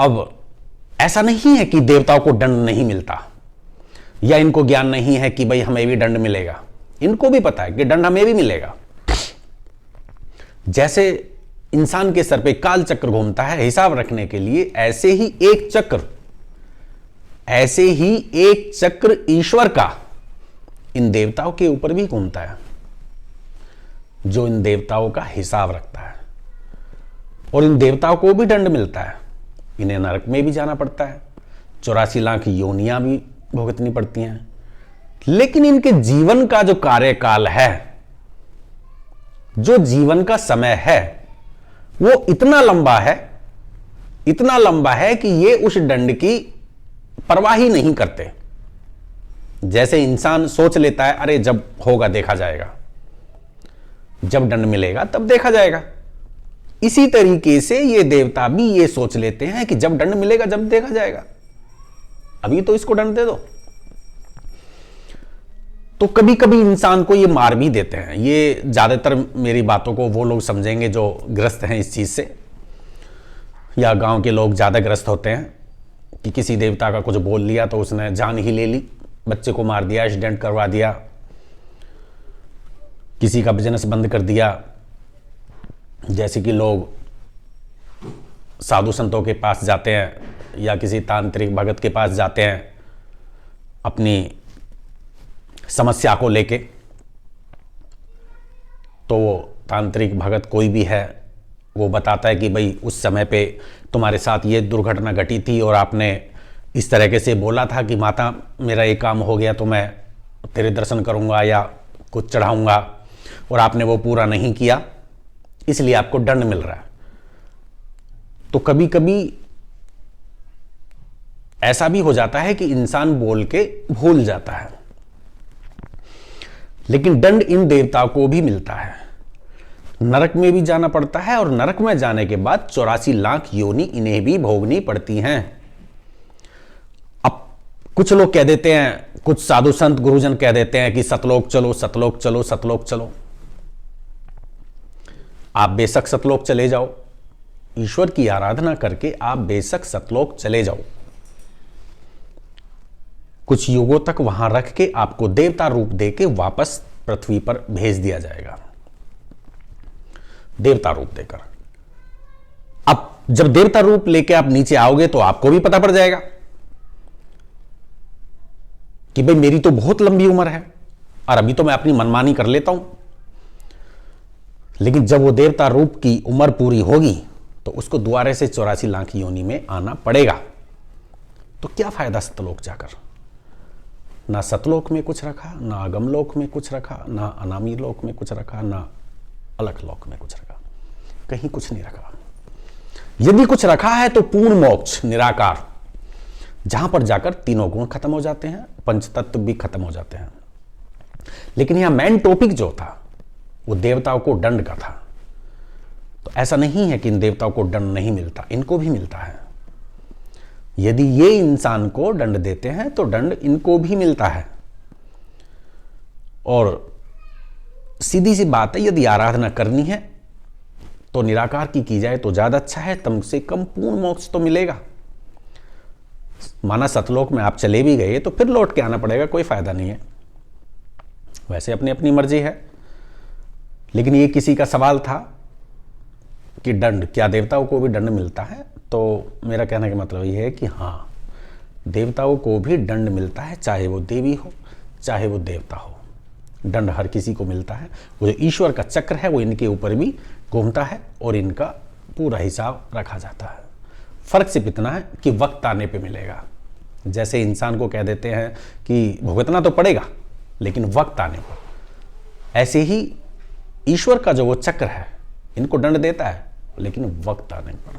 अब ऐसा नहीं है कि देवताओं को दंड नहीं मिलता, या इनको ज्ञान नहीं है कि भाई हमें भी दंड मिलेगा। इनको भी पता है कि दंड हमें भी मिलेगा। जैसे इंसान के सर पे काल चक्र घूमता है हिसाब रखने के लिए, ऐसे ही एक चक्र ईश्वर का इन देवताओं के ऊपर भी घूमता है, जो इन देवताओं का हिसाब रखता है। और इन देवताओं को भी दंड मिलता है, इन्हें नरक में भी जाना पड़ता है, 84 लाख योनियां भी भुगतनी पड़ती हैं। लेकिन इनके जीवन का जो कार्यकाल है, जो जीवन का समय है, वो इतना लंबा है कि ये उस दंड की परवाह ही नहीं करते। जैसे इंसान सोच लेता है, अरे जब होगा देखा जाएगा, जब दंड मिलेगा तब देखा जाएगा। इसी तरीके से ये देवता भी ये सोच लेते हैं कि जब दंड मिलेगा जब देखा जाएगा, अभी तो इसको दंड दे दो। तो कभी कभी इंसान को ये मार भी देते हैं। ये ज्यादातर मेरी बातों को वो लोग समझेंगे जो ग्रस्त हैं इस चीज से, या गांव के लोग ज्यादा ग्रस्त होते हैं कि किसी देवता का कुछ बोल लिया तो उसने जान ही ले ली, बच्चे को मार दिया, एक्सीडेंट करवा दिया, किसी का बिजनेस बंद कर दिया। जैसे कि लोग साधु संतों के पास जाते हैं या किसी तांत्रिक भगत के पास जाते हैं अपनी समस्या को लेके, तो वो तांत्रिक भगत कोई भी है, वो बताता है कि भाई उस समय पे तुम्हारे साथ ये दुर्घटना घटी थी और आपने इस तरीके से बोला था कि माता मेरा ये काम हो गया तो मैं तेरे दर्शन करूंगा या कुछ चढ़ाऊंगा, और आपने वो पूरा नहीं किया, इसलिए आपको दंड मिल रहा है। तो कभी कभी ऐसा भी हो जाता है कि इंसान बोल के भूल जाता है, लेकिन दंड इन देवताओं को भी मिलता है। नरक में भी जाना पड़ता है, और नरक में जाने के बाद 84 लाख योनि इन्हें भी भोगनी पड़ती हैं। अब कुछ लोग कह देते हैं, कुछ साधु संत गुरुजन कह देते हैं कि सतलोक चलो, सतलोक चलो, सतलोक चलो। आप बेशक सतलोक चले जाओ, ईश्वर की आराधना करके आप बेशक सतलोक चले जाओ, कुछ युगों तक वहां रख के आपको देवता रूप देके वापस पृथ्वी पर भेज दिया जाएगा, देवता रूप देकर। अब जब देवता रूप लेके आप नीचे आओगे तो आपको भी पता पड़ जाएगा कि भाई मेरी तो बहुत लंबी उम्र है और अभी तो मैं अपनी मनमानी कर लेता हूं, लेकिन जब वो देवता रूप की उम्र पूरी होगी तो उसको दोबारा से 84 लाख योनि में आना पड़ेगा। तो क्या फायदा सतलोक जाकर? ना सतलोक में कुछ रखा, ना अगमलोक में कुछ रखा, ना अनामी लोक में कुछ रखा, ना अलग लोक में कुछ रखा, कहीं कुछ नहीं रखा। यदि कुछ रखा है तो पूर्ण मोक्ष, निराकार, जहां पर जाकर तीनों गुण खत्म हो जाते हैं, पंचतत्व भी खत्म हो जाते हैं। लेकिन यहां मेन टॉपिक जो था वो देवताओं को दंड का था। तो ऐसा नहीं है कि इन देवताओं को दंड नहीं मिलता, इनको भी मिलता है। यदि ये इंसान को दंड देते हैं तो दंड इनको भी मिलता है। और सीधी सी बात है, यदि आराधना करनी है तो निराकार की जाए तो ज्यादा अच्छा है, कम से कम पूर्ण मोक्ष तो मिलेगा। माना सतलोक में आप चले भी गए तो फिर लौट के आना पड़ेगा, कोई फायदा नहीं है। वैसे अपनी अपनी मर्जी है, लेकिन ये किसी का सवाल था कि दंड, क्या देवताओं को भी दंड मिलता है? तो मेरा कहने का मतलब ये है कि हाँ, देवताओं को भी दंड मिलता है, चाहे वो देवी हो चाहे वो देवता हो, दंड हर किसी को मिलता है। वो जो ईश्वर का चक्र है वो इनके ऊपर भी घूमता है और इनका पूरा हिसाब रखा जाता है। फर्क सिर्फ इतना है कि वक्त आने पे मिलेगा। जैसे इंसान को कह देते हैं कि भुगतना तो पड़ेगा लेकिन वक्त आने पर, ऐसे ही ईश्वर का जो वो चक्र है इनको दंड देता है लेकिन वक्त आने पर।